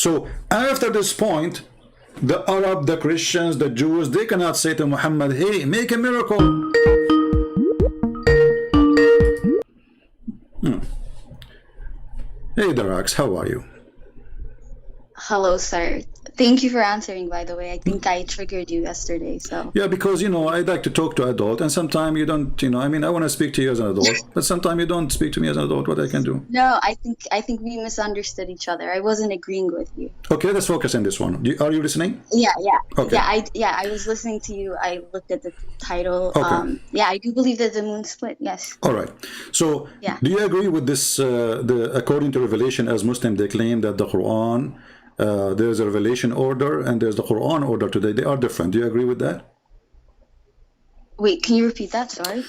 So after this point, the Arab, the Christians, the Jews, they cannot say to Muhammad, hey, make a miracle. Hey Darax, how are you? Hello, sir. Thank you for answering, by the way. I think I triggered you yesterday, so. Yeah, because, you know, I like to talk to adult, and sometimes you don't, you know, I mean, I want to speak to you as an adult, but sometimes you don't speak to me as an adult. What I can do? No, I think we misunderstood each other. I wasn't agreeing with you. Okay, let's focus on this one. Are you listening? Yeah. Okay. Yeah, I was listening to you. I looked at the title. Okay. Yeah, I do believe that the moon split, yes. All right. So, Yeah. do you agree with this, according to Revelation, as Muslims, they claim that the Quran, there's a revelation order and there's the Quran order today. They are different. Do you agree with that? Wait, can you repeat that? Sorry.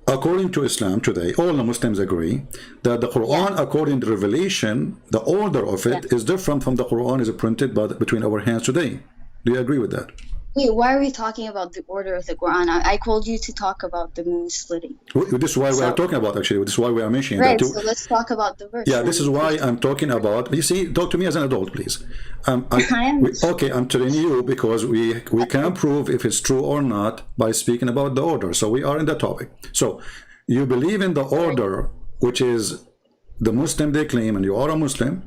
According to Islam today, all the Muslims agree that the Quran, according to Revelation, the order of it is different from the Quran is printed between our hands today. Do you agree with that? Wait, why are we talking about the order of the Quran? I called you to talk about the moon splitting. This is why we are talking about, actually. This is why we are mentioning right, that too. So let's talk about the verse. Yeah, this is why I'm talking about. You see, talk to me as an adult, please. Okay, I'm telling you because we can prove if it's true or not by speaking about the order. So we are in the topic. So you believe in the order, which is the Muslim they claim, and you are a Muslim,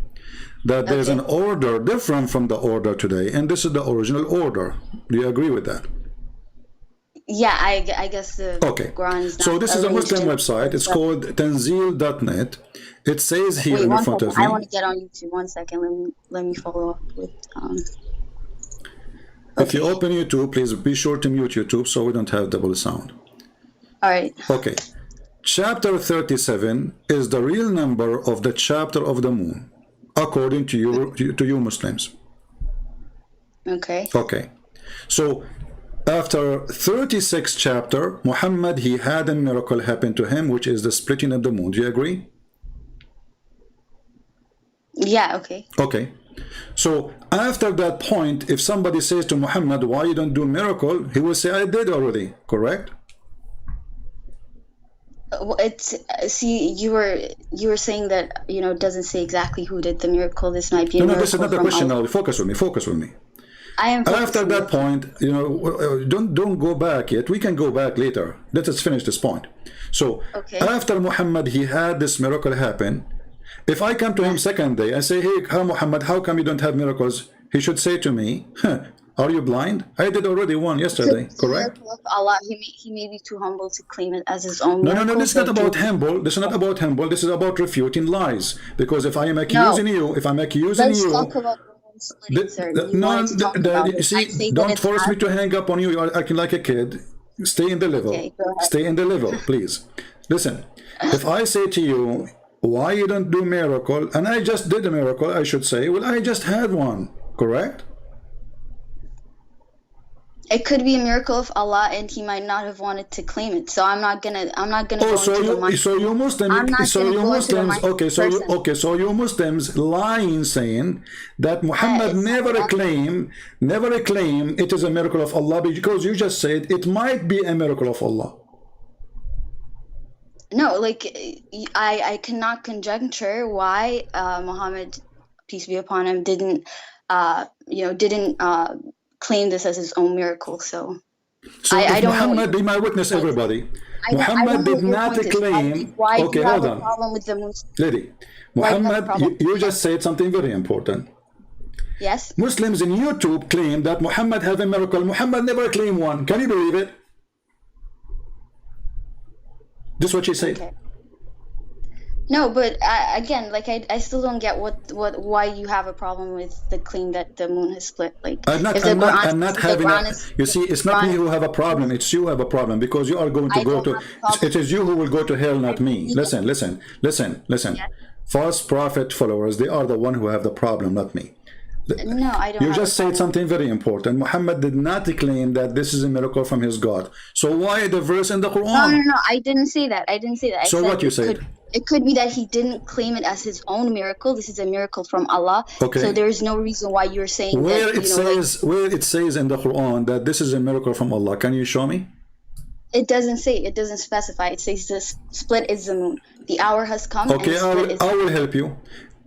that there's an order different from the order today, and this is the original order. Do you agree with that? Yeah, I guess the Quran is not. So this is a Muslim website. It's called tanzil.net. It says here in front of me. I want to get on YouTube. 1 second. Let me follow up with. If you open YouTube, please be sure to mute YouTube so we don't have double sound. All right. Okay. Chapter 37 is the real number of the chapter of the moon, according to you Muslims. Okay. Okay. So after 36 chapter, Muhammad, he had a miracle happen to him, which is the splitting of the moon. Do you agree? Yeah, okay. Okay. So after that point, if somebody says to Muhammad, why you don't do miracle, he will say, I did already, correct? It's see, you were saying that, you know, it doesn't say exactly who did the miracle. This might be a miracle. No, this is not the question now. Focus with me. I am after that point, you know, don't go back yet. We can go back later. Let us finish this point. So after Muhammad, he had this miracle happen. If I come to him second day and say, hey, Muhammad, how come you don't have miracles? He should say to me, are you blind? I did already one yesterday, correct? Allah, he may be too humble to claim it as his own miracle. No, this is not about humble. This is not about humble. This is about refuting lies. Because if I am accusing you, let's talk about don't force me to hang up on you. You are acting like a kid. Stay in the level. Stay in the level, please. Listen, if I say to you, why you don't do miracle, and I just did a miracle, I should say, well, I just had one, correct? It could be a miracle of Allah, and he might not have wanted to claim it. So I'm not gonna go into the mind. So you Muslims, so you Muslims lying, saying that Muhammad never claim it is a miracle of Allah, because you just said it might be a miracle of Allah. No, like I cannot conjecture why Muhammad, peace be upon him, didn't claim this as his own miracle. So I don't Muhammad, be my witness, everybody. Muhammad did not claim. Okay, hold on. Lady, Muhammad, you just said something very important. Yes. Muslims in YouTube claim that Muhammad had a miracle. Muhammad never claimed one. Can you believe it? This is what she said. Okay. No, but again, like I still don't get why you have a problem with the claim that the moon has split. Like I'm not having you see, it's not me who have a problem, it's you who have a problem, because you are going to go to it is you who will go to hell, not me. Listen. False prophet followers, they are the one who have the problem, not me. No, I don't. You just said something very important. Muhammad did not claim that this is a miracle from his God. So why the verse in the Quran? No, I didn't say that. So what you said? It could be that he didn't claim it as his own miracle. This is a miracle from Allah. Okay. So there is no reason why you're saying where it says in the Quran that this is a miracle from Allah. Can you show me? It doesn't say. It doesn't specify. It says the split is the moon. The hour has come. Okay, I will help you.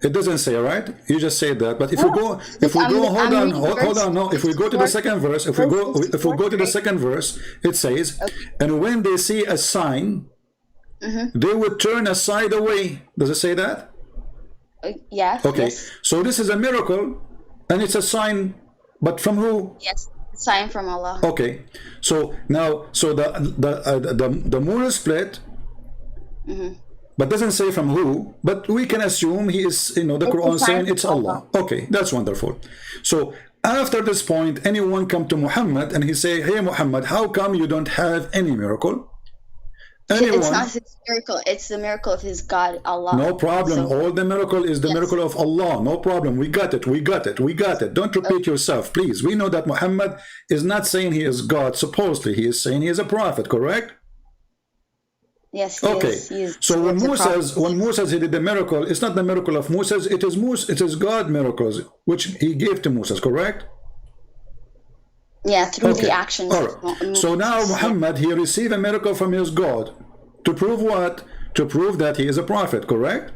It doesn't say, right? You just said that. But if we go, hold on. No, if we go to the second verse, if we go to the second verse, it says, and when they see a sign, they would turn aside away. Does it say that? Yes. Okay. Yes. So this is a miracle, and it's a sign, but from who? Yes, sign from Allah. Okay. So now, so the moon is split. But doesn't say from who, but we can assume he is, the Quran saying it's Allah. Okay, that's wonderful. So after this point, anyone come to Muhammad and he say, hey Muhammad, how come you don't have any miracle? It's not his miracle, it's the miracle of his God, Allah. No problem. All the miracle is the miracle of Allah. No problem. We got it. Don't repeat yourself, please. We know that Muhammad is not saying he is God, supposedly. He is saying he is a prophet, correct? Yes. So when Moses he did the miracle, it's not the miracle of Moses, it is God miracles which he gave to Moses, correct? Yeah, through the actions. All right. So now Muhammad, he received a miracle from his God. To prove what? To prove that he is a prophet, correct?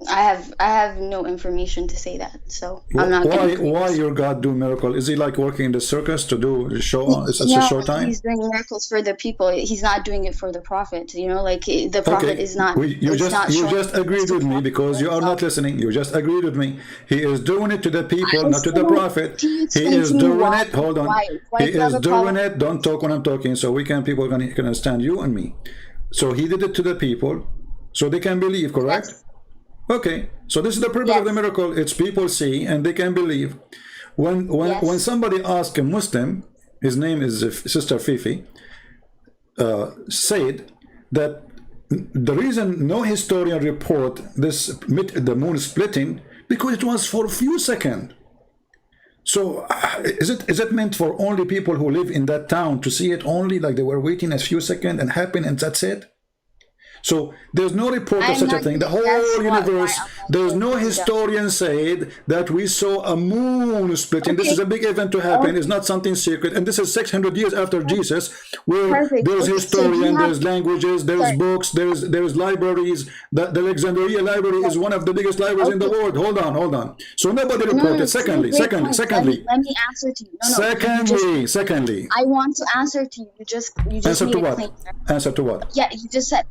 I have no information to say that, so I'm not. Why your God do miracle? Is he like working in the circus to do the show? It's a short time. He's doing miracles for the people. He's not doing it for the prophet. Like the prophet is not. You just agreed with me because you are not listening. You just agreed with me. He is doing it to the people, not to the prophet. He is doing it. Hold on. He is doing it. Don't talk when I'm talking, so people can understand you and me. So he did it to the people, so they can believe. Correct? Yes. Okay, so this is the purpose of the miracle. It's people see and they can believe. When somebody asks a Muslim, his name is Sister Fifi, said that the reason no historian report the moon splitting because it was for a few seconds. So is it meant for only people who live in that town to see it only, like they were waiting a few seconds and happen and that's it? So there's no report of such a thing. The whole universe, there's no historian said that we saw a moon splitting. This is a big event to happen. It's not something secret. And this is 600 years after Jesus, where there's historian, there's languages, there's books, there's libraries. The Alexandria Library is one of the biggest libraries in the world. Hold on. So nobody reported. Secondly. Let me answer to you. Secondly. I want to answer to you. You just answer to what? Answer to what? Yeah,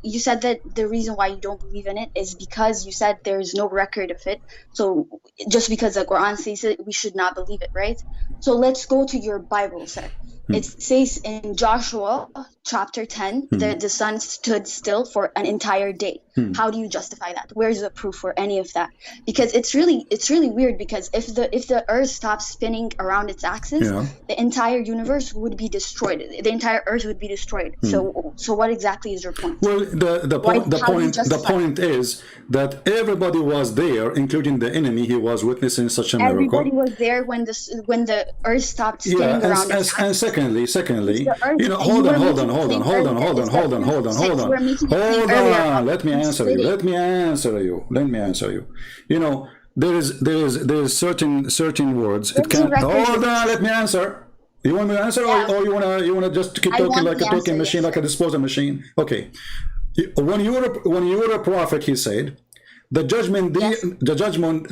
you said that the reason why you don't believe in it is because you said there is no record of it. So just because the Quran says it, we should not believe it, right? So let's go to your Bible, sir. It says in Joshua chapter 10 that the sun stood still for an entire day. How do you justify that? Where's the proof for any of that? Because it's really weird, because if the earth stops spinning around its axis, the entire universe would be destroyed. The entire earth would be destroyed. So what exactly is your point? Well, the point is that everybody was there, including the enemy. He was witnessing such a miracle. Everybody was there when the earth stopped spinning around its axis. And secondly, hold on. Let me answer you. There is certain words. It can't. Hold on. Let me answer. You want me to answer, or you wanna just keep talking like a talking machine, like a disposal machine? Okay. When you were a prophet, he said, the judgment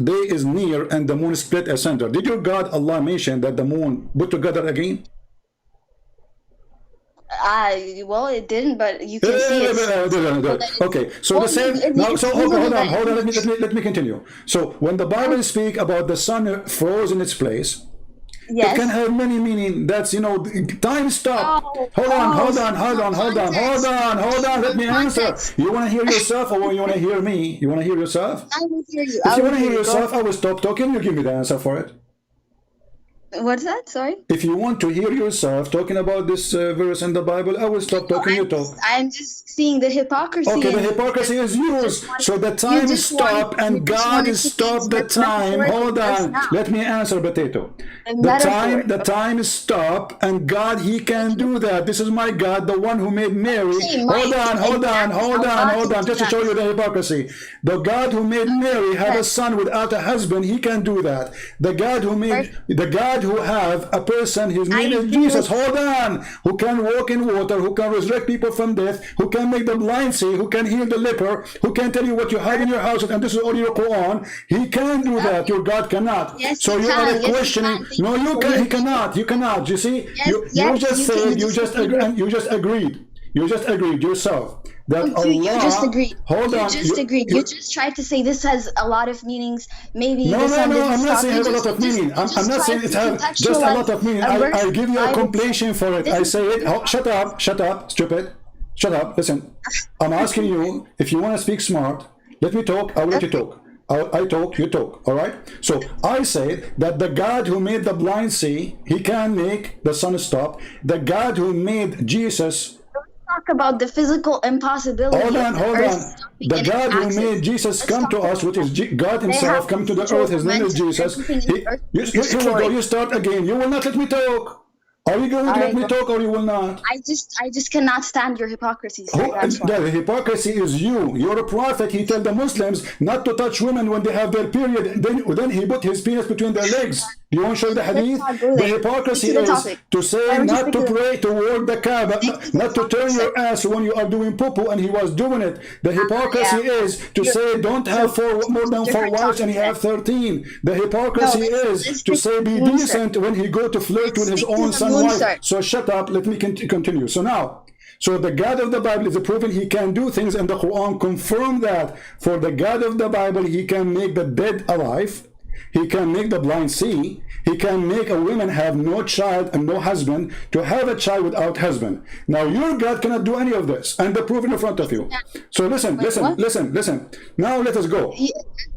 day is near, and the moon split asunder. Did your God Allah mention that the moon put together again? Well, it didn't, but you can see it. Okay, so the same. Now, so hold on. Let me continue. So when the Bible speak about the sun froze in its place, it can have many meaning. That's time stop. Hold on. Let me answer. You want to hear yourself, or you want to hear me? You want to hear yourself? I will hear you. If you want to hear yourself, I will stop talking. You give me the answer for it. What's that? Sorry? If you want to hear yourself talking about this verse in the Bible, I will stop talking. You talk. I'm just seeing the hypocrisy. Okay, the hypocrisy is yours. So the time is stopped, and God is stopped the time. Hold on. Let me answer, Potato. The time is stopped, and God, He can do that. This is my God, the one who made Mary. Hold on. Just to show you the hypocrisy. The God who made Mary have a son without a husband, He can do that. The God God who have a person, his name is Jesus, hold on, who can walk in water, who can resurrect people from death, who can make the blind see, who can heal the leper, who can tell you what you have in your house, and this is all your Quran. He can do that. Your God cannot. Yes, So you are questioning. No, you can. He cannot. You cannot. You see, you just said, you just agreed. You just agreed yourself that Allah. You just agreed. Hold on. You just agreed. You just tried to say this has a lot of meanings. Maybe no, the sun no, didn't I'm not stop. saying it has a lot of meaning. I'm not saying it has just a lot of meaning. I give you a completion for it. I say it. Oh, shut up, stupid. Shut up. Listen, I'm asking you, if you want to speak smart, let me talk. I will let you talk. I talk, you talk, all right? So I say that the God who made the blind see, he can make the sun stop. The God who made Jesus... Talk about the physical impossibility. Hold on. The God who made Jesus come to us, which is God himself, come to the earth. His name is Jesus. Here we go. You start again. You will not let me talk. Are you going to let me talk, or you will not? I just cannot stand your hypocrisy. The hypocrisy is you. You're a prophet. He tells the Muslims not to touch women when they have their period. Then he put his penis between their legs. You want to show the hadith? The hypocrisy is to say not to pray toward the Kaaba, not to turn your ass when you are doing poo-poo, and he was doing it. The hypocrisy is to say don't have more than 4 wives and he have 13. The hypocrisy is to say be decent when he go to flirt with his own son. So shut up, let me continue. So now, so the God of the Bible is proven he can do things, and the Quran confirm that. For the God of the Bible, he can make the dead alive, he can make the blind see, he can make a woman have no child and no husband to have a child without husband. Now your God cannot do any of this, and the proof in front of you. So listen. Now let us go.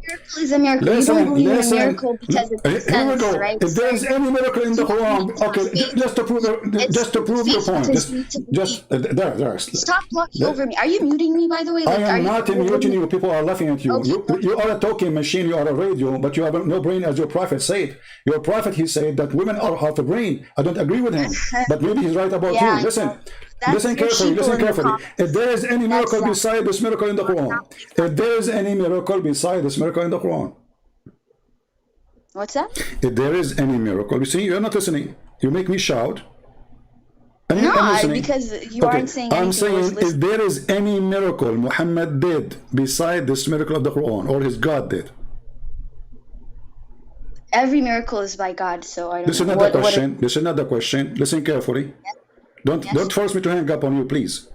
Miracle is a miracle. You don't believe in a miracle because it makes sense, right? If there is any miracle in the Quran, okay, just to prove your point. There. Stop talking over me. Are you muting me, by the way? I am not muting you. People are laughing at you. Okay. You are a talking machine. You are a radio, but you have no brain, as your prophet said. Your prophet, he said that women are half a brain. I don't agree with him, but maybe he's right about you. Listen carefully. If there is any miracle beside this miracle in the Quran, if there is any miracle beside this miracle in the Quran, what's that? If there is any miracle, you see, you're not listening. You make me shout. No, because you aren't saying anything. I'm saying if there is any miracle Muhammad did beside this miracle of the Quran, or his God did. Every miracle is by God, so I don't know. This is not the question. This is not the question. Listen carefully. Don't force me to hang up on you, please.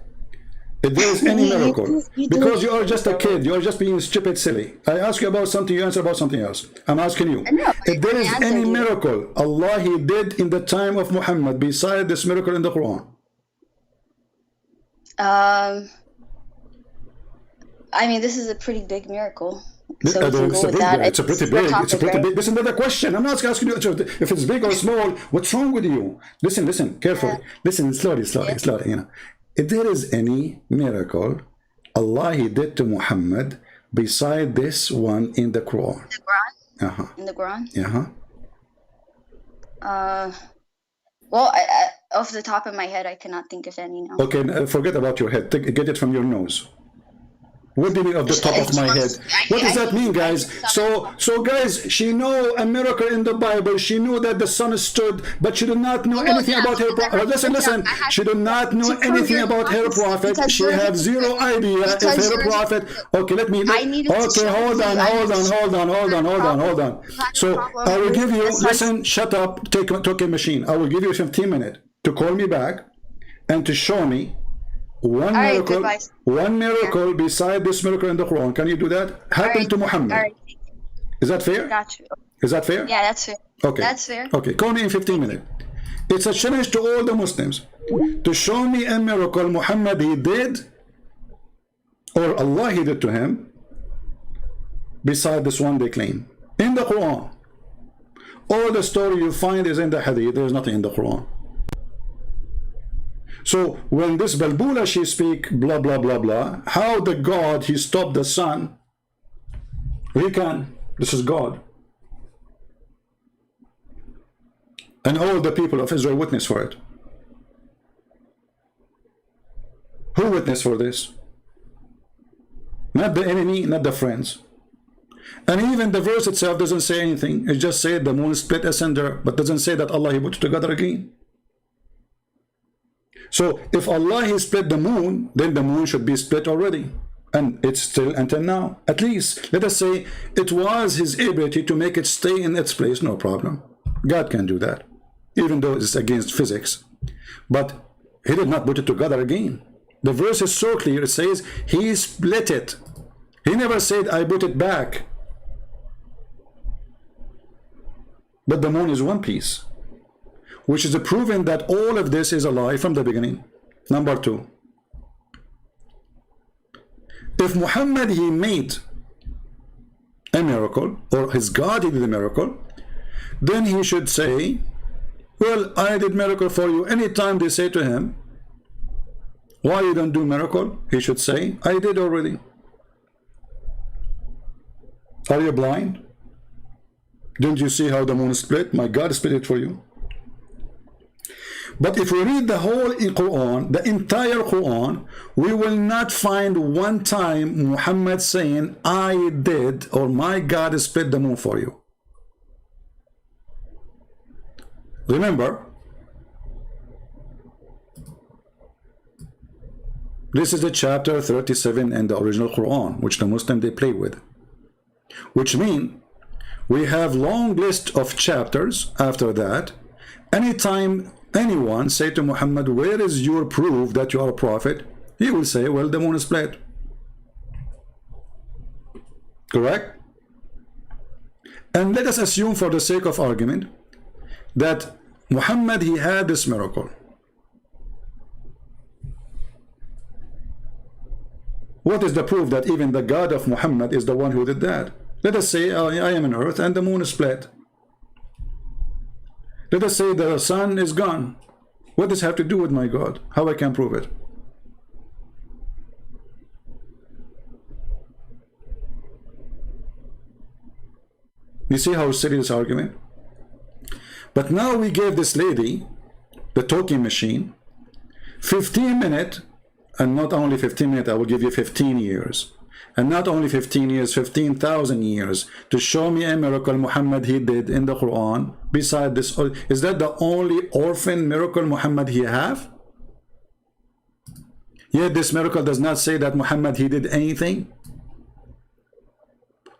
If there is any miracle, because you are just a kid, you are just being stupid, silly. I ask you about something, you answer about something else. I'm asking you, if there is any miracle Allah he did in the time of Muhammad beside this miracle in the Quran. I mean, this is a pretty big miracle. So it's a pretty big. This is another question. I'm not asking you if it's big or small. What's wrong with you? Listen carefully. Listen slowly. You know, if there is any miracle Allah he did to Muhammad beside this one in the Quran. In the Quran. Well, off the top of my head, I cannot think of any now. Okay, forget about your head. Get it from your nose. What do you mean of the top of my head? What does that mean, guys? So guys, she knew a miracle in the Bible. She knew that the sun stood, but she did not know anything about her prophet. Listen. She did not know anything about her prophet. She had zero idea if her prophet. Okay, let me. Okay, hold on. So I will give you. Listen, shut up. Take a machine. I will give you 15 minutes to call me back and to show me one miracle beside this miracle in the Quran. Can you do that? Happened to Muhammad. Is that fair? Got you. Is that fair? Yeah, that's fair. Okay. That's fair. Okay, call me in 15 minutes. It's a challenge to all the Muslims to show me a miracle Muhammad he did, or Allah he did to him, beside this one they claim. In the Quran. All the story you find is in the hadith. There is nothing in the Quran. So when this Balbula she speak blah blah blah blah, how the God he stopped the sun, we can. This is God, and all the people of Israel witness for it. Who witnessed for this? Not the enemy, not the friends. And even the verse itself doesn't say anything. It just said the moon split asunder, but doesn't say that Allah he put it together again. So if Allah he split the moon, then the moon should be split already. And it's still until now. At least, let us say it was his ability to make it stay in its place, no problem. God can do that, even though it's against physics. But he did not put it together again. The verse is so clear, it says he split it. He never said I put it back. But the moon is one piece, which is proven that all of this is a lie from the beginning. Number two, if Muhammad he made a miracle, or his God he did a miracle, then he should say, well, I did miracle for you. Anytime they say to him, why you don't do miracle? He should say, I did already. Are you blind? Didn't you see how the moon split? My God split it for you. But if we read the whole Quran, the entire Quran, we will not find one time Muhammad saying, I did, or my God split the moon for you. Remember, this is the chapter 37 in the original Quran, which the Muslim they play with. Which means we have long list of chapters after that. Anytime anyone say to Muhammad, where is your proof that you are a prophet? He will say, well, the moon is split. Correct? And let us assume for the sake of argument that Muhammad he had this miracle. What is the proof that even the God of Muhammad is the one who did that? Let us say I am on earth and the moon is split. Let us say the sun is gone. What does it have to do with my God? How I can prove it? You see how silly this argument? But now we gave this lady, the talking machine, 15 minutes, and not only 15 minutes, I will give you 15 years. And not only 15 years, 15,000 years to show me a miracle Muhammad he did in the Quran. Beside this, is that the only orphan miracle Muhammad he have? Yet this miracle does not say that Muhammad he did anything.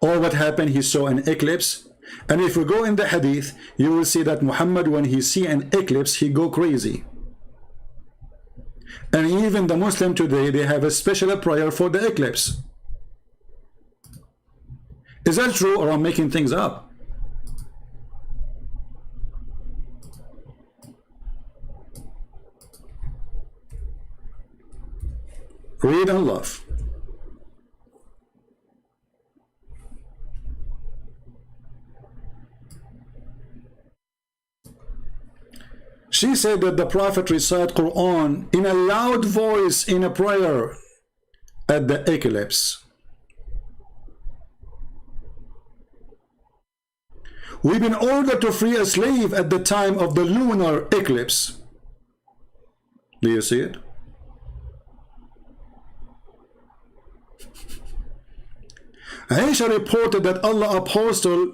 Or what happened, he saw an eclipse. And if we go in the hadith, you will see that Muhammad, when he see an eclipse, he go crazy. And even the Muslim today, they have a special prayer for the eclipse. Is that true, or I'm making things up? Read and love. She said that the Prophet recited Quran in a loud voice in a prayer at the eclipse. We've been ordered to free a slave at the time of the lunar eclipse. Do you see it? Aisha reported that Allah Apostle,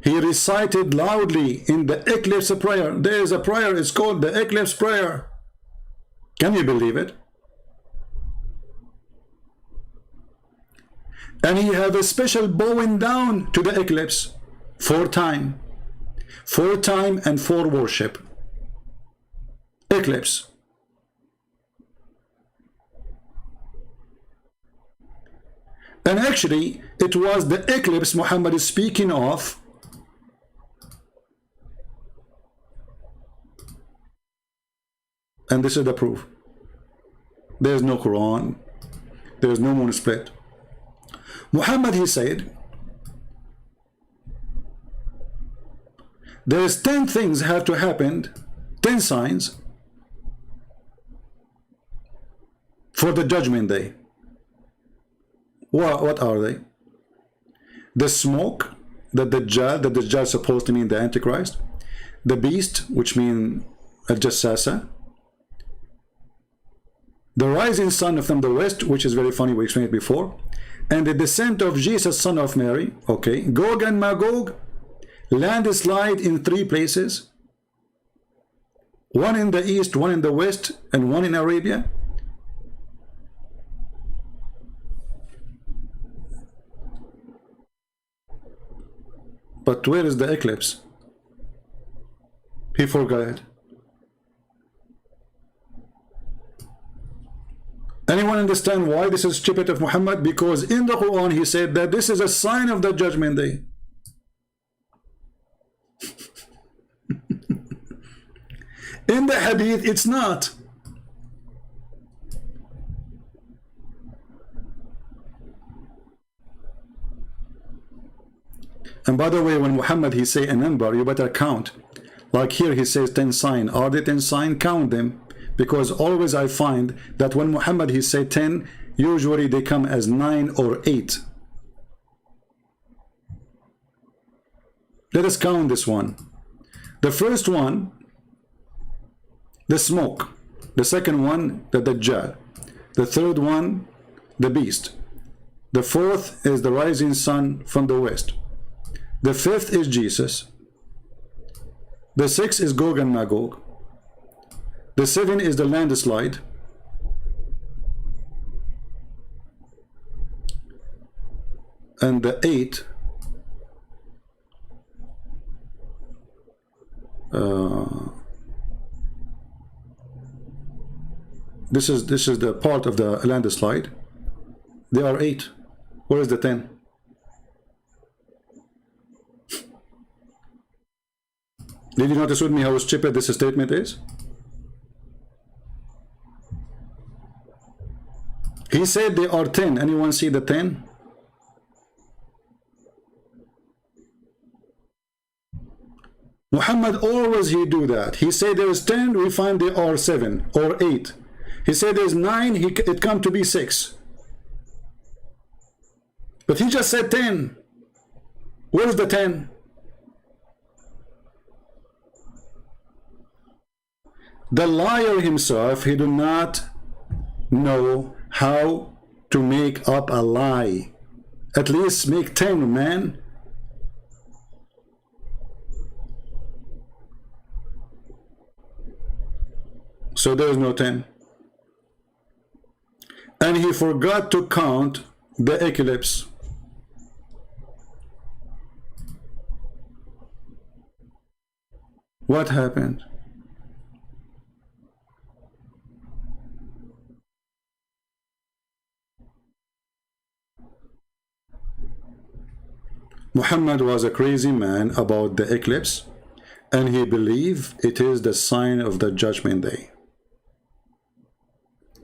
he recited loudly in the eclipse prayer. There is a prayer, it's called the eclipse prayer. Can you believe it? And he have a special bowing down to the eclipse 4 times. 4 times and 4 worship. Eclipse. And actually, it was the eclipse Muhammad is speaking of. And this is the proof. There is no Quran. There is no moon split. Muhammad, he said, there is 10 things have to happen, 10 signs for the judgment day. What are they? The smoke, the Dajjal is supposed to mean the Antichrist. The beast, which means Al-Jassasa. The rising sun from the west, which is very funny, we explained it before. and the descent of Jesus, son of Mary. Okay, Gog and Magog, landslide in 3 places, one in the east, one in the west, and one in Arabia. But where is the eclipse? He forgot. Anyone understand why this is stupid of Muhammad? Because in the Quran he said that this is a sign of the judgment day. In the hadith it's not. And by the way, when Muhammad he say a number, you better count. Like here he says 10 sign. Are they 10 sign? Count them. Because always I find that when Muhammad he say 10, usually they come as 9 or 8. Let us count this one. The first one, the smoke. The second one, the Dajjal. The third one, the beast. The fourth is the rising sun from the west. The fifth is Jesus. The sixth is Gog and Magog. The 7 is the landslide. And the 8 this is the part of the landslide. There are 8. Where is the 10? Did you notice with me how stupid this statement is? He said there are 10. Anyone see the 10? Muhammad always he do that. He said there is 10, we find there are 7 or 8. He said there's 9, it come to be 6. But he just said 10. Where's the 10? The liar himself, he do not know how to make up a lie. At least make 10, man. So there is no 10. And he forgot to count the eclipse. What happened? Muhammad was a crazy man about the eclipse, and he believed it is the sign of the judgment day.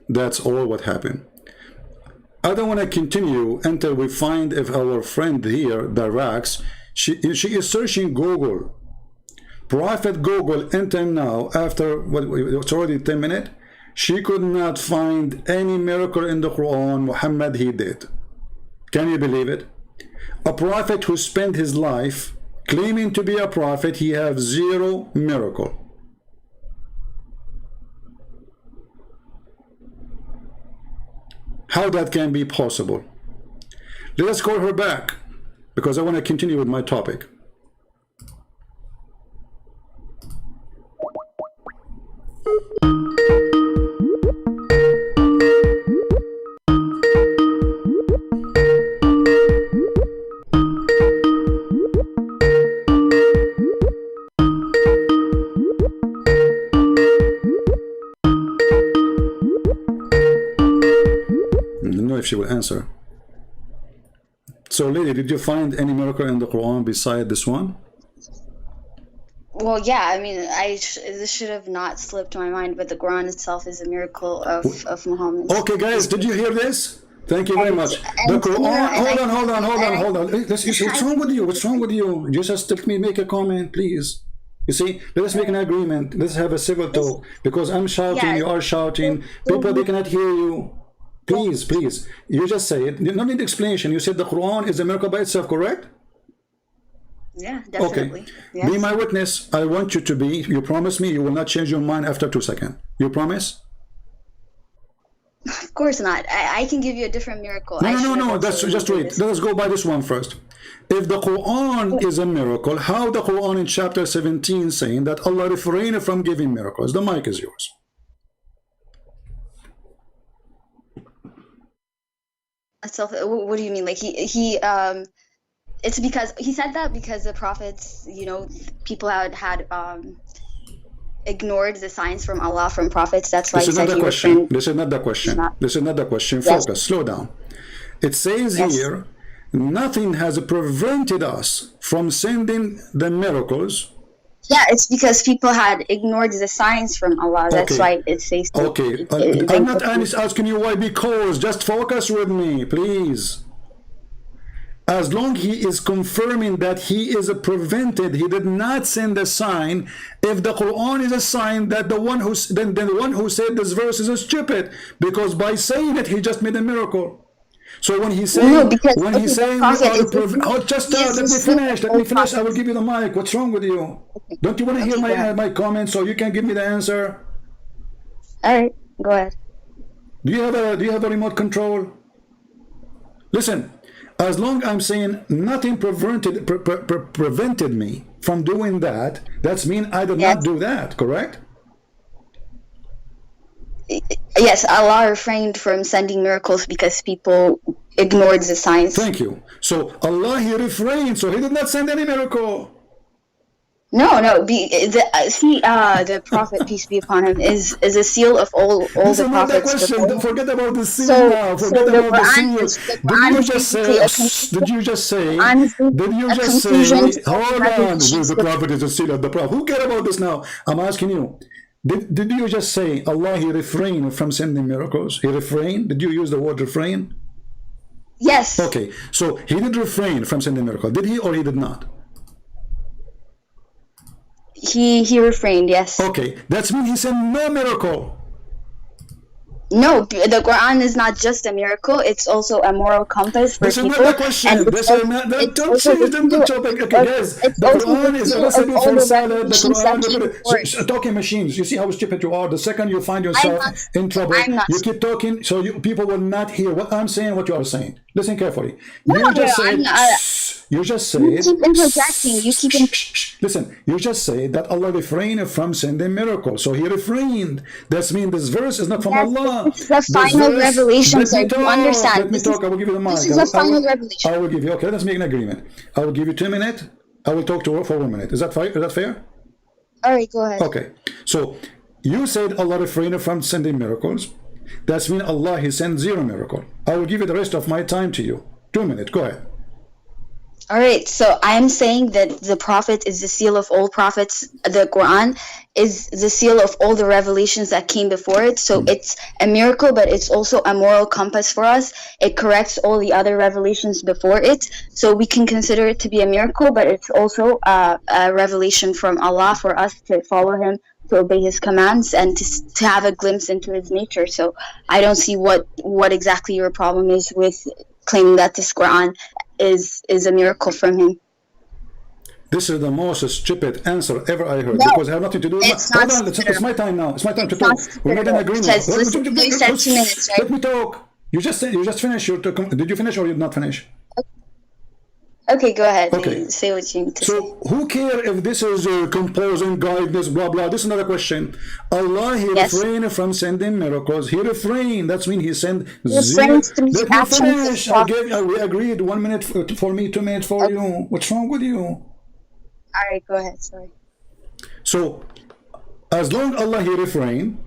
That's all what happened. I don't want to continue until we find if our friend here, the Rax, she is searching Google. Prophet Google enter now after it's already 10 minutes. She could not find any miracle in the Quran. Muhammad he did. Can you believe it? A prophet who spent his life claiming to be a prophet, he have 0 miracle. How that can be possible? Let us call her back because I want to continue with my topic. If she will answer. So lady, did you find any miracle in the Quran beside this one? Well, yeah, I mean, this should have not slipped my mind, but the Quran itself is a miracle of Muhammad. Okay, guys, did you hear this? Thank you very much. The Quran, hold on. What's wrong with you? What's wrong with you? Just let me make a comment, please. You see, let us make an agreement. Let's have a civil talk. Because I'm shouting, you are shouting. People, they cannot hear you. Please, please. You just say it. You don't need explanation. You said the Quran is a miracle by itself, correct? Yeah, definitely. Okay. Yes. Be my witness. I want you to be. You promise me you will not change your mind after 2 seconds. You promise? Of course not. I can give you a different miracle. No. That's just wait. Let us go by this one first. If the Quran is a miracle, how the Quran in chapter 17 saying that Allah refrained from giving miracles? The mic is yours. So what do you mean? Like it's because he said that because the prophets, people had ignored the signs from Allah from prophets. That's why this is not the question. This is not the question. This is not the question. Focus. Slow down. It says here, nothing has prevented us from sending the miracles. Yeah, it's because people had ignored the signs from Allah. That's why it says. Okay, I'm not asking you why. Because just focus with me, please. As long he is confirming that he is prevented, he did not send a sign. If the Quran is a sign, that the one who said this verse is stupid, because by saying it he just made a miracle. So when he's saying, let me finish. I will give you the mic. What's wrong with you? Okay. Don't you want to hear my comments so you can give me the answer? All right, go ahead. Do you have a remote control? Listen. As long as I'm saying nothing prevented me from doing that, that's mean I did not do that, correct? Yes, Allah refrained from sending miracles because people ignored the signs. Thank you. So Allah, he refrained, so he did not send any miracle. No. The Prophet, peace be upon him, is a seal of all the prophets. Don't forget about the seal now. Forget about the seal. Did you just say? Hold on. The Prophet is a seal of the Prophet. Who cares about this now? I'm asking you. Did you just say Allah, he refrained from sending miracles? He refrained? Did you use the word refrain? Yes. Okay. So he did refrain from sending miracles. Did he or he did not? He refrained, yes. Okay, that's mean he sent no miracle. No, the Quran is not just a miracle; it's also a moral compass for people. This is not the question. This is not the topic. Okay, guys, the Quran is a recipe for salad. The Quran, talking machines. You see how stupid you are. The second you find yourself in trouble, you keep talking, so people will not hear what I'm saying, what you are saying. Listen carefully. You just said. You keep interjecting. Listen, you just say that Allah refrained from sending miracles. So he refrained. That means this verse is not from Allah. This is the final revelation, sir. You understand? Let me talk. I will give you the mic. This is the final revelation. I will give you. Okay, let's make an agreement. I will give you 2 minutes. I will talk to her for 1 minute. Is that fair? All right, go ahead. Okay. So you said Allah refrained from sending miracles. That's mean Allah, he sent 0 miracle. I will give you the rest of my time to you. 2 minutes. Go ahead. All right, so I'm saying that the Prophet is the seal of all prophets. The Quran is the seal of all the revelations that came before it. So it's a miracle, but it's also a moral compass for us. It corrects all the other revelations before it. So we can consider it to be a miracle, but it's also a revelation from Allah for us to follow him, to obey his commands, and to have a glimpse into his nature. So I don't see what exactly your problem is with claiming that this Quran is a miracle from him. This is the most stupid answer ever I heard, because I have nothing to do with Hold on, it's my time now. It's my time to talk. We made an agreement. You said 2 minutes, right? Let me talk. You just finished. Did you finish or you did not finish? Okay, go ahead. Okay. Say what you need to say. So who cares if this is composing guidance, blah blah? This is another question. Allah, he refrained from sending miracles. He refrained. That's mean he sent 0. Let me finish. We agreed. 1 minute for me, 2 minutes for you. What's wrong with you? All right, go ahead. Sorry. So as long Allah, he refrained,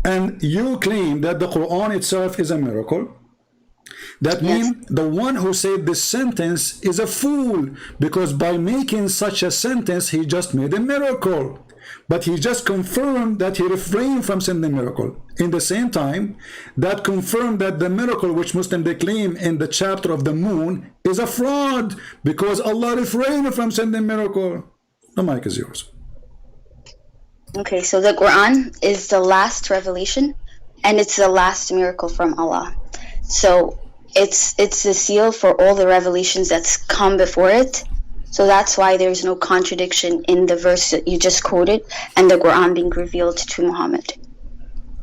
and you claim that the Quran itself is a miracle, that means the one who said this sentence is a fool, because by making such a sentence he just made a miracle, but he just confirmed that he refrained from sending a miracle. In the same time, that confirmed that the miracle which Muslims they claim in the chapter of the moon is a fraud, because Allah refrained from sending a miracle. The mic is yours. Okay, so the Quran is the last revelation, and it's the last miracle from Allah. So it's the seal for all the revelations that's come before it. So that's why there's no contradiction in the verse that you just quoted and the Quran being revealed to Muhammad.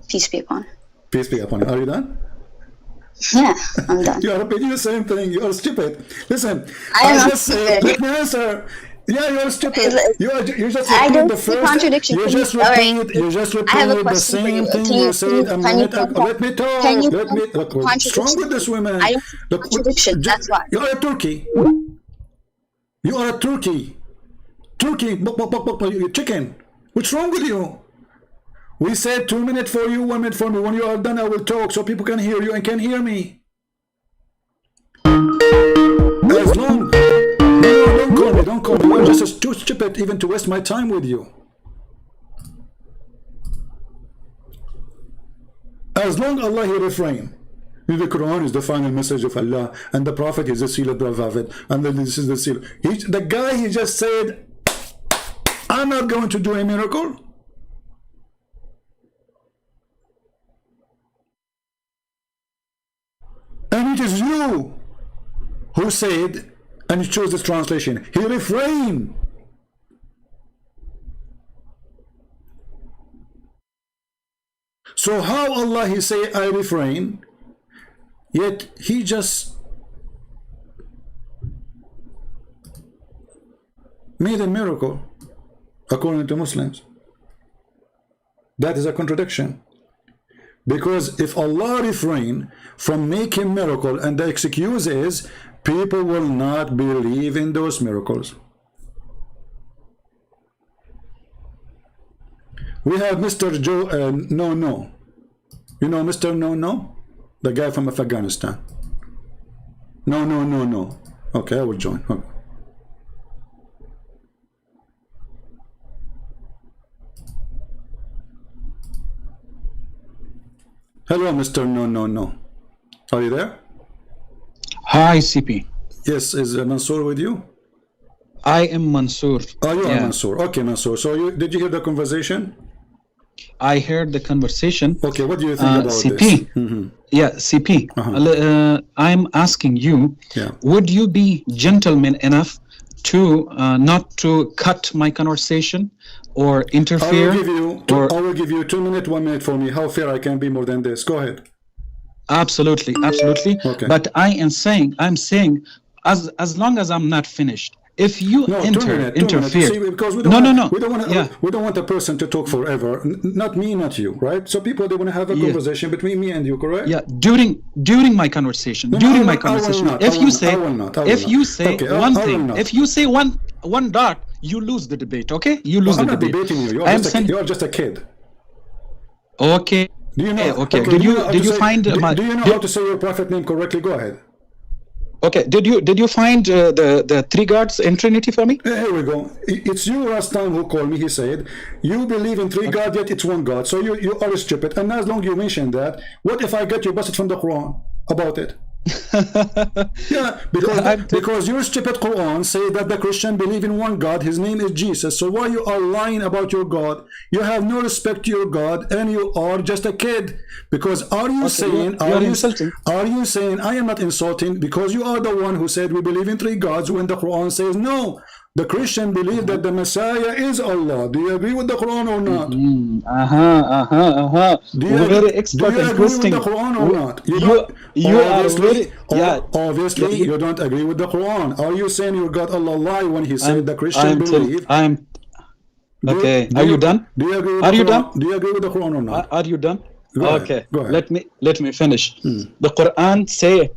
Peace be upon him. Peace be upon you. Are you done? Yeah, I'm done. You are repeating the same thing. You are stupid. Listen, I am just said, let me answer. Yeah, you're stupid. You just I repeat don't the see first. contradiction. You just repeat I have a the question for same you. thing you said a minute ago. Let me talk. Can you Let me. Look, what's wrong with this woman? I don't see Look, contradiction. That's why. you are a turkey. You are a turkey. Turkey, you chicken. What's wrong with you? We said 2 minutes for you, 1 minute for me. When you are done, I will talk so people can hear you and can hear me. As long, no, don't call me. You're just too stupid even to waste my time with you. As long as Allah, He refrain. The Quran is the final message of Allah, and the Prophet is the seal of the Prophet, and this is the seal. The guy, he just said, I'm not going to do a miracle. And it is you who said, and you chose this translation, he refrained. So how Allah, He say, I refrain, yet He just made a miracle according to Muslims. That is a contradiction. Because if Allah refrain from making miracle, and the excuse is people will not believe in those miracles. We have Mr. Joe No. You know Mr. No? The guy from Afghanistan. No. Okay, I will join. Okay. Hello, Mr. No. Are you there? Hi, CP. Yes, is Mansoor with you? I am Mansoor. Oh, you are Mansoor. Okay, Mansoor. So did you hear the conversation? I heard the conversation. Okay, what do you think about CP? This? Yeah, CP. I'm asking you, would you be gentleman enough to not to cut my conversation or interfere? I will give you 2 minutes, 1 minute for me. How fair I can be more than this? Go ahead. Absolutely. Okay. But I'm saying, as long as I'm not finished, if you interfere, See, because we don't want a person to talk forever. Not me, not you, right? So people, they want to have a conversation between me and you, correct? Yeah. During my conversation, if you say one thing, if you say one dot, you lose the debate. Okay, you lose the debate. I'm not debating you. You're just a kid. Okay. Do you know? Okay. Did you find do you know how to say your prophet name correctly? Go ahead. Okay, did you find the three gods in Trinity for me? Here we go. It's you last time who called me. He said, you believe in three gods, yet it's one God. So you are stupid. And as long as you mention that, what if I get you busted from the Quran about it? Yeah, because your stupid Quran say that the Christian believe in one God, his name is Jesus. So why you are lying about your God? You have no respect to your God, and you are just a kid. Because are you saying I am not insulting, because you are the one who said we believe in three gods when the Quran says no. The Christian believe that the Messiah is Allah. Do you agree with the Quran or not? Do you agree with the Quran or not? Obviously, you don't agree with the Quran. Are you saying you got Allah lie when He said the Christian believe? Okay. Are you done? Do you agree with Are you Quran? done? Do you agree with the Quran or not? Are you done? Go okay. ahead. Let me finish. The Quran say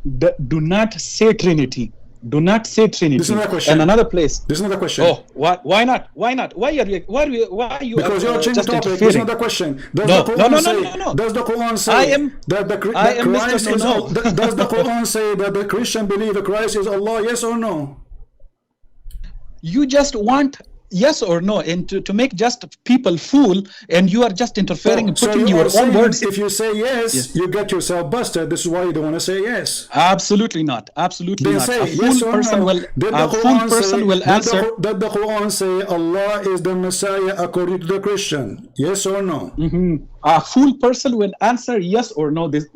do not say Trinity. Do not say Trinity. This is another question. And another place. This is another question. Oh, why not? Why are you? Because you're changing just topic. interfering? This is another question. Does the Quran say that the Christ is Allah? Does the Quran say that the Christian believe that Christ is Allah? Yes or no? You just want yes or no, and to make just people fool, and you are just interfering and putting your own words. If you say yes, you get yourself busted. This is why you don't want to say yes. Absolutely not. Absolutely not. Say a fool person will answer. Did the Quran say Allah is the Messiah according to the Christian? Yes or no? a fool person will answer yes or no, this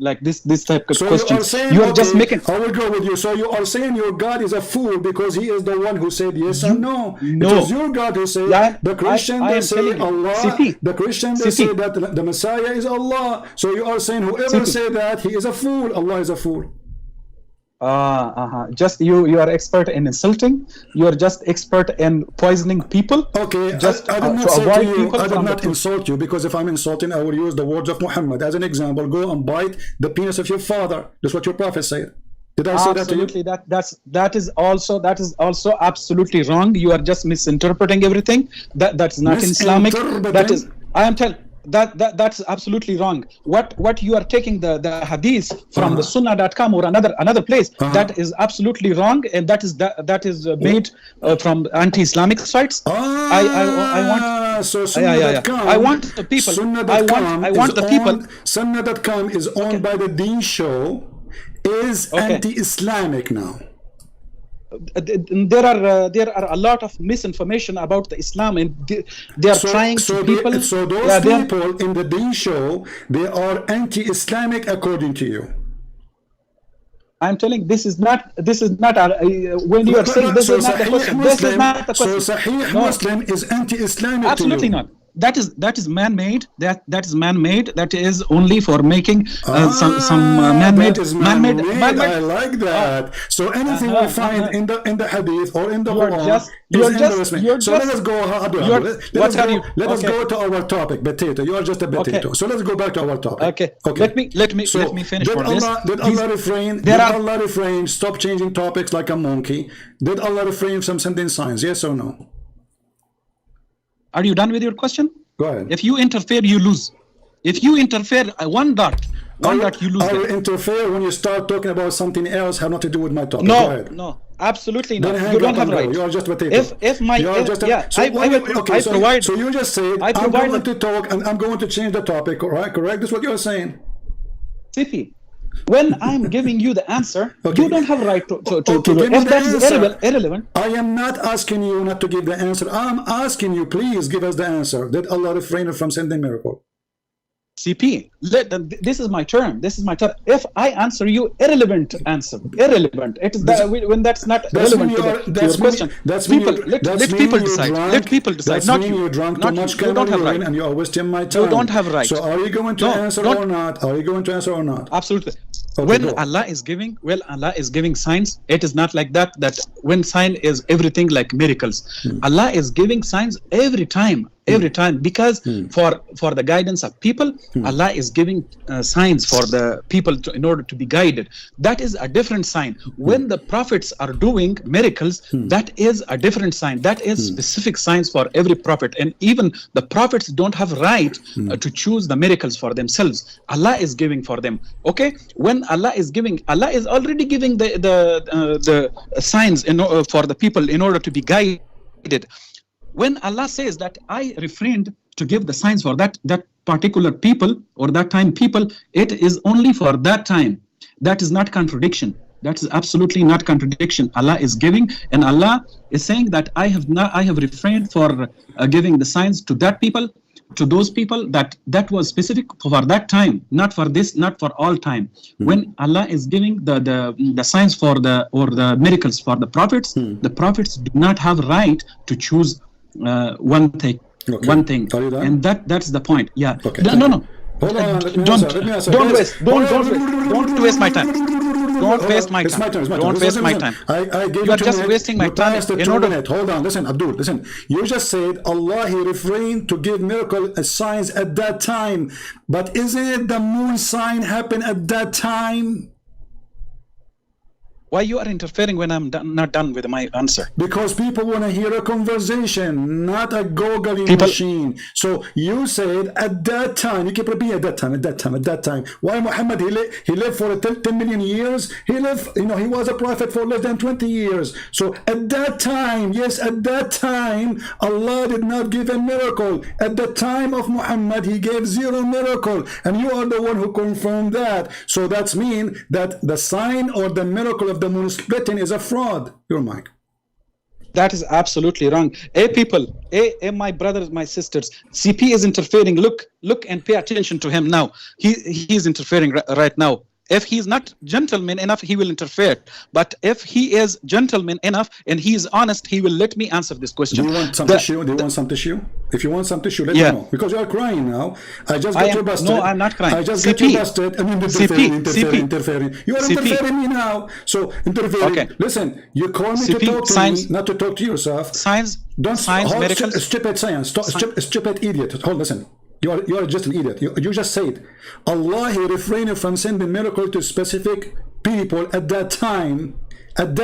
type of so question. You are saying, you are just making. I will go with you. So you are saying your God is a fool because he is the one who said yes and no. No. It is your God who said, the Christian they say Allah, the Christian they say that the Messiah is Allah. So you are saying whoever say that, he is a fool. Allah is a fool. Just you are expert in insulting. You are just expert in poisoning people. Okay, just I did not say to you, I did not insult you, because if I'm insulting, I will use the words of Muhammad as an example. Go and bite the penis of your father. That's what your prophet said. Did I say that to you? Absolutely. That is also absolutely wrong. You are just misinterpreting everything. That's not Islamic. That is, I am telling. That's absolutely wrong. What you are taking the hadith from the sunnah.com or another place, that is absolutely wrong, and that is made from anti-Islamic sites. I want Sunnah.com. I want the people. I want the people. Sunnah.com is owned by the Deen Show. Is anti-Islamic now. There are a lot of misinformation about the Islam, and they are trying to people. So those people in the Deen Show, they are anti-Islamic according to you. I'm telling this is not when you are saying this is not the question. This is not the question. So Sahih Muslim is anti-Islamic. Absolutely not. That is man-made. That is man-made. That is only for making some man-made. I like that. So anything we find in the hadith or in the Quran is so let us go. Let us go to our topic. Potato. You are just a potato. Okay. So let's go back to our topic. Okay. Let me finish. Did Allah refrain? Stop changing topics like a monkey. Did Allah refrain from sending signs? Yes or no? Are you done with your question? Go ahead. If you interfere, you lose. If you interfere, one dot, you lose. I will interfere when you start talking about something else, have nothing to do with my topic. No, absolutely not. You don't have right. You are just potato. So you just said, I'm going to talk and I'm going to change the topic, right? Correct? That's what you're saying. Sippy, when I'm giving you the answer, you don't have right to if that is irrelevant. I am not asking you not to give the answer. I'm asking you, please give us the answer. Did Allah refrain from sending miracle? CP, this is my turn. If I answer you irrelevant answer, irrelevant. It is when that's not relevant to your question. Let people decide. Let people decide. Not you. You're drunk too much. You don't have right, and you are wasting my time. You don't have right. So are you going to answer or not? Are you going to answer or not? Absolutely. When Allah is giving signs, it is not like that when sign is everything like miracles. Allah is giving signs every time because for the guidance of people, Allah is giving signs for the people in order to be guided. That is a different sign. When the prophets are doing miracles, that is a different sign. That is specific signs for every prophet, and even the prophets don't have right to choose the miracles for themselves. Allah is giving for them. Okay, when Allah is already giving the signs for the people in order to be guided. When Allah says that I refrained to give the signs for that particular people or that time people, it is only for that time. That is not contradiction. That is absolutely not contradiction. Allah is giving, and Allah is saying that I have refrained for giving the signs to that people, to those people that was specific for that time, not for this, not for all time. When Allah is giving the signs for the miracles for the prophets do not have right to choose one thing. And that's the point. Yeah. Okay. No. Hold on, don't waste my time. Don't waste my time. Don't waste my time. You are just wasting my time. Hold on, listen, Abdul, listen. You just said Allah, He refrained to give miracle signs at that time. But isn't it the moon sign happened at that time? Why you are interfering when I'm not done with my answer? Because people want to hear a conversation, not a googling machine. So you said at that time, you keep repeating at that time. Why Muhammad, he lived for 10 million years? He lived, he was a prophet for less than 20 years. So at that time, yes, at that time, Allah did not give a miracle. At the time of Muhammad, He gave 0 miracle. And you are the one who confirmed that. So that's mean that the sign or the miracle of the moon splitting is a fraud. Your mic. That is absolutely wrong. People, my brothers, my sisters, CP is interfering. Look and pay attention to him now. He's interfering right now. If he's not gentleman enough, he will interfere. But if he is gentleman enough and he is honest, he will let me answer this question. Do you want some tissue? Do you want some tissue? If you want some tissue, let me know. Because you are crying now. I just got you busted. No, I'm not crying. I just got you busted. I mean, interfering. You are interfering me now. So, interfering. Okay. Listen, you call me to talk to me, not to talk to yourself. Science, miracles. Stupid science. Stupid idiot. Hold, listen. You are just an idiot. You just said Allah, he refrained from sending miracle to specific people at that time, and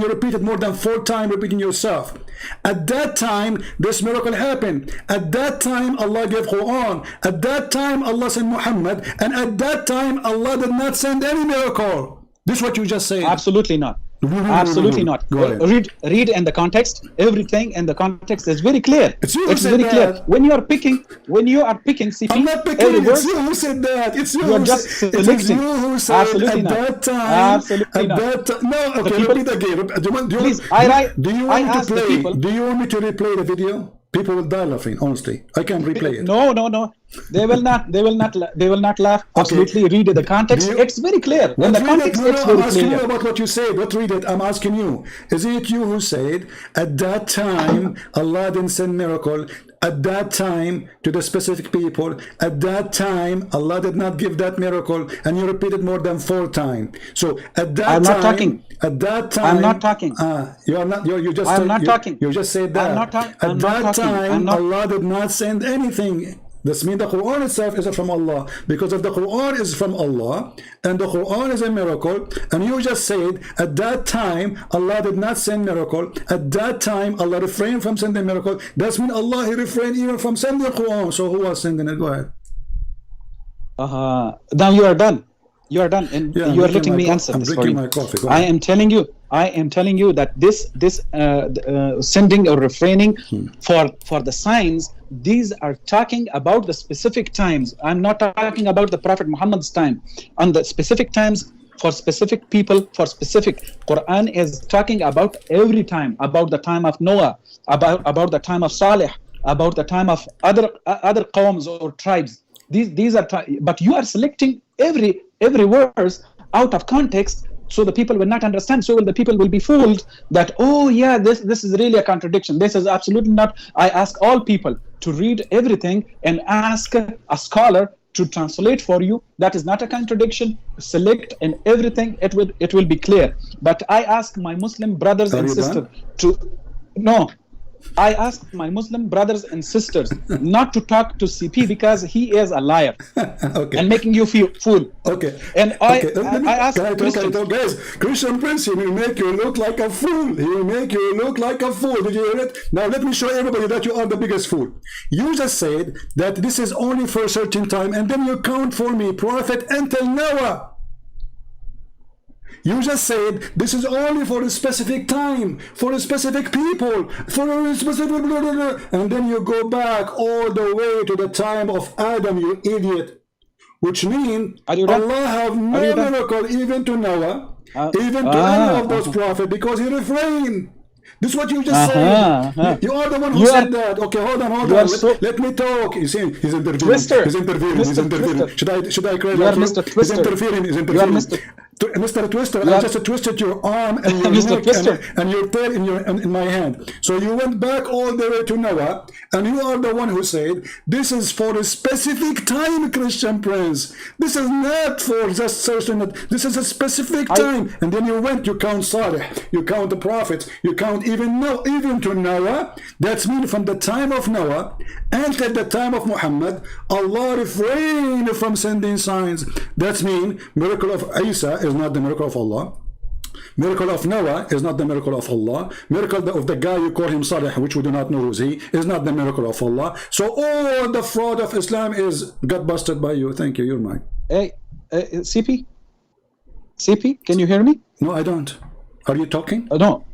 you repeated more than 4 times, repeating yourself. At that time, this miracle happened. At that time, Allah gave Quran. At that time, Allah sent Muhammad, and at that time, Allah did not send any miracle. This is what you just said. Absolutely not. Absolutely not. Read in the context. Everything in the context is very clear. It's very clear. When you are picking CP, I'm not picking. It's you who said that. It's you. You are just selecting. It is you who said absolutely at not. that time. Absolutely not. No. Okay. Repeat again. Do you want me to replay the video? People will die laughing. Honestly, I can replay it. No. They will not laugh. Absolutely. Read the context. It's very clear. In the context, it's very clear. I'm asking you about what you said. What read it? I'm asking you. Is it you who said at that time Allah didn't send miracle? At that time to the specific people. At that time Allah did not give that miracle, and you repeated more than 4 times. So at that I'm not talking. At that time, I'm not talking. You are not. You just. I'm not talking. You just said that. I'm not talking. At that time, Allah did not send anything. This means the Quran itself is from Allah, because if the Quran is from Allah and the Quran is a miracle, and you just said at that time Allah did not send miracle, at that time Allah refrained from sending miracle, that's mean Allah he refrained even from sending the Quran. So who was sending it? Go ahead. Now you are done. You are done, and you are letting me answer this for you. I am telling you that this sending or refraining for the signs, these are talking about the specific times. I'm not talking about the Prophet Muhammad's time. On the specific times, for specific people, for specific, Quran is talking about every time, about the time of Noah, about the time of Salih, about the time of other qawms or tribes. These are, but you are selecting every verse out of context, so the people will not understand. So the people will be fooled that, oh yeah, this is really a contradiction. This is absolutely not. I ask all people to read everything and ask a scholar to translate for you. That is not a contradiction. Select and everything, it will be clear. But I ask my Muslim brothers and sisters I ask my Muslim brothers and sisters not to talk to CP because he is a liar and making you feel fool. Okay. And I ask Christians. Guys, Christian Prince, he will make you look like a fool. He will make you look like a fool. Did you hear it? Now let me show everybody that you are the biggest fool. You just said that this is only for a certain time, and then you count for me prophet until Noah. You just said this is only for a specific time, for a specific people, for a specific blah, blah, blah. And then you go back all the way to the time of Adam, you idiot. Which means Allah have no miracle even to Noah, even to any of those prophets, because he refrained. This is what you just said. You are the one who said that. Okay, hold on. Let me talk. You see, he's interfering. He's interfering. Should I cry like you? He's interfering. Mr. Twister, I just twisted your arm and your neck and your tail in my hand. So you went back all the way to Noah, and you are the one who said, this is for a specific time, Christian Prince. This is not for just certain, this is a specific time. And then you count Salih, you count the prophets, you count even to Noah. That's mean from the time of Noah until the time of Muhammad, Allah refrained from sending signs. That's mean miracle of Isa is not the miracle of Allah. Miracle of Noah is not the miracle of Allah. Miracle of the guy you call him Salih, which we do not know who's he, is not the miracle of Allah. So all the fraud of Islam got busted by you. Thank you. You're mine. Hey, CP, can you hear me? No, I don't. Are you talking? No.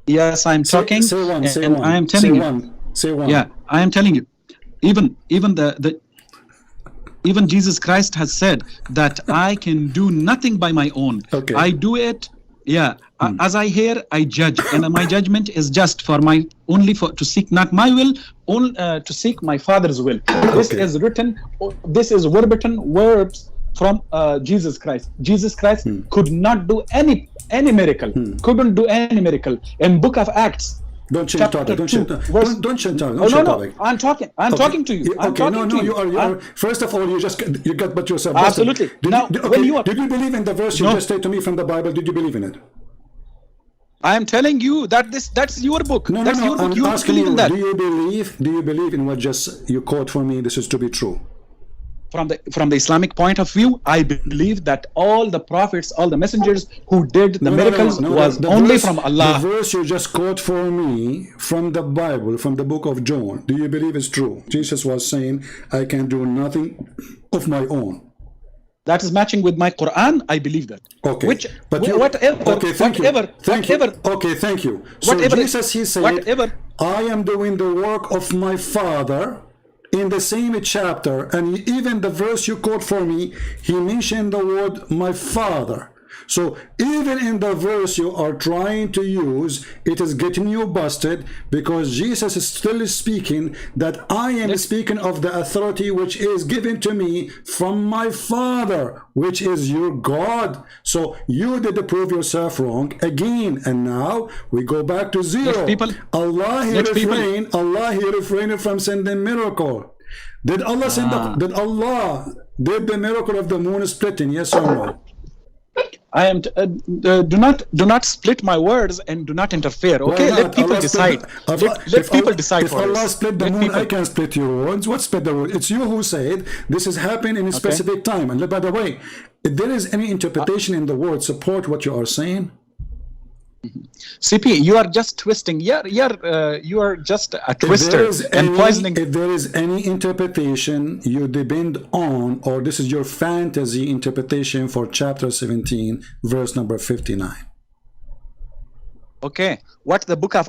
Yes, I'm talking. Say one. I am telling you. Say one. Yeah, I am telling you. Even Jesus Christ has said that I can do nothing by my own. Okay. I do it Yeah, as I hear, I judge, and my judgment is just for my only for to seek not my will, only to seek my Father's will. This is written. This is verbatim words from Jesus Christ. Jesus Christ could not do any miracle. Couldn't do any miracle in Book of Acts. Don't change topic. Don't change topic. Don't change topic. No. I'm talking. I'm talking to you. I'm talking to you. You are. First of all, you got but yourself. Absolutely. Did you believe in the verse you just said to me from the Bible? Did you believe in it? I am telling you that that's your book. No. Your book. I'm asking you. In that. Do you believe in what just you quote for me? This is to be true. From the Islamic point of view, I believe that all the prophets, all the messengers who did the miracles was only from Allah. The verse you just quote for me from the Bible, from the book of John, do you believe it's true? Jesus was saying, I can do nothing of my own. That is matching with my Quran. I believe that. Okay. Whatever. Okay, thank you. Okay, thank you. So Jesus, he said, I am doing the work of my Father. In the same chapter, and even the verse you quote for me, he mentioned the word my Father. So even in the verse you are trying to use, it is getting you busted, because Jesus is still speaking that I am speaking of the authority which is given to me from my Father, which is your God. So you did prove yourself wrong again, and now we go back to zero. Allah he refrained from sending miracle. Did Allah did the miracle of the moon splitting? Yes or no? I am do not split my words and do not interfere. Okay, let people decide. Let people decide. If Allah split the moon, I can split your words. What split the word? It's you who said this is happening in a specific time. And by the way, if there is any interpretation in the word support what you are saying. CP, you are just twisting. You are just a twister and poisoning. If there is any interpretation you depend on, or this is your fantasy interpretation for chapter 17, verse number 59. Okay, what the book of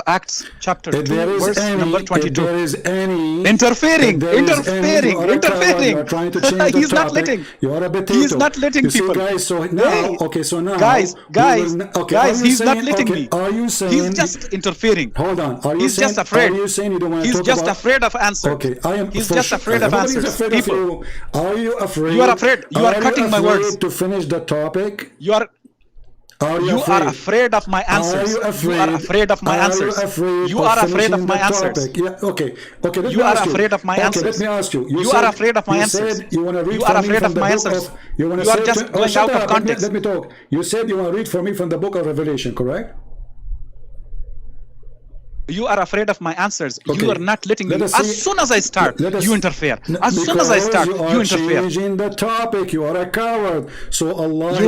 Acts chapter 2 verse number 22. If there is any interfering. You are trying to change the He's topic. not letting. You are a potato. He's not letting you people. See, guys, so now, guys, he's not letting me. Are you saying he's just interfering? Hold on. Are you he's saying, just afraid. Are you saying you don't want to he's talk just about, afraid of answers. Okay, I am. He's just afraid of answers. Afraid people, of you. Are you afraid? You are afraid. You are cutting my words. To finish the topic. You are afraid of my answers. You are afraid of my answers. You are afraid of my answers. Yeah, okay. You are afraid of my answers. Let me ask you. You are afraid of my answers. You want to read you are afraid of my answers. You are just going out of context. Let me talk. You said you want to read for me from the book of Revelation, correct? You are afraid of my answers. Okay. You are not letting me. As soon as I start, you interfere. As soon as I start, you interfere. Changing the topic. You are a coward. So Allah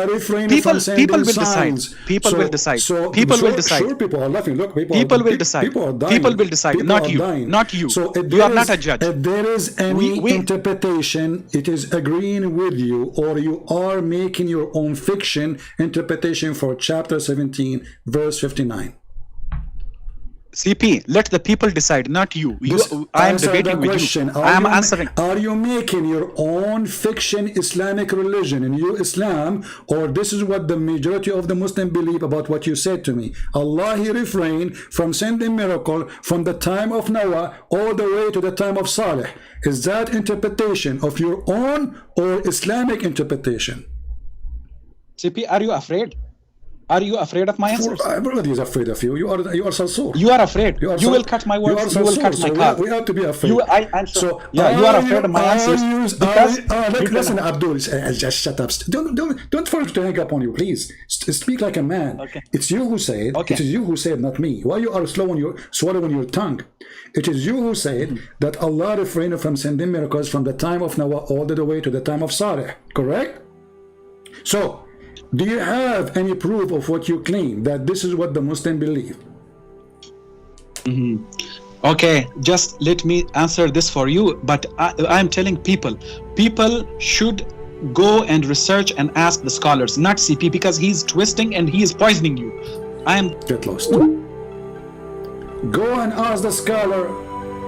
refrain people, from sending people will signs. Decide. People will decide. People will decide. Sure, people are laughing. Look, people will decide. People are dying. People will decide. Not you. Not you. So you are not a judge. If there is any interpretation, it is agreeing with you, or you are making your own fiction interpretation for chapter 17, verse 59. CP, let the people decide, not you. I am debating with you. I am answering. Are you making your own fiction Islamic religion in you Islam, or this is what the majority of the Muslims believe about what you said to me? Allah, he refrained from sending miracle from the time of Noah all the way to the time of Saleh. Is that interpretation of your own or Islamic interpretation? CP, are you afraid? Are you afraid of my answers? Everybody is afraid of you. You are so. You are afraid. You will cut my words. You will cut my card. We have to be afraid. I'm sure. So you are afraid of my answers. Listen, Abdul, just shut up. Don't force to hang up on you, please. Speak like a man. Okay. It's you who said. Okay. It is you who said, not me. Why you are swallowing your tongue? It is you who said that Allah refrained from sending miracles from the time of Noah all the way to the time of Saleh. Correct? So, do you have any proof of what you claim, that this is what the Muslim believe? Okay, just let me answer this for you. But I'm telling people should go and research and ask the scholars, not CP, because he's twisting and he is poisoning you. Get lost. Go and ask the scholar.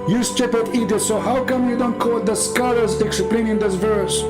You stupid idiot. So how come you don't quote the scholars explaining this verse?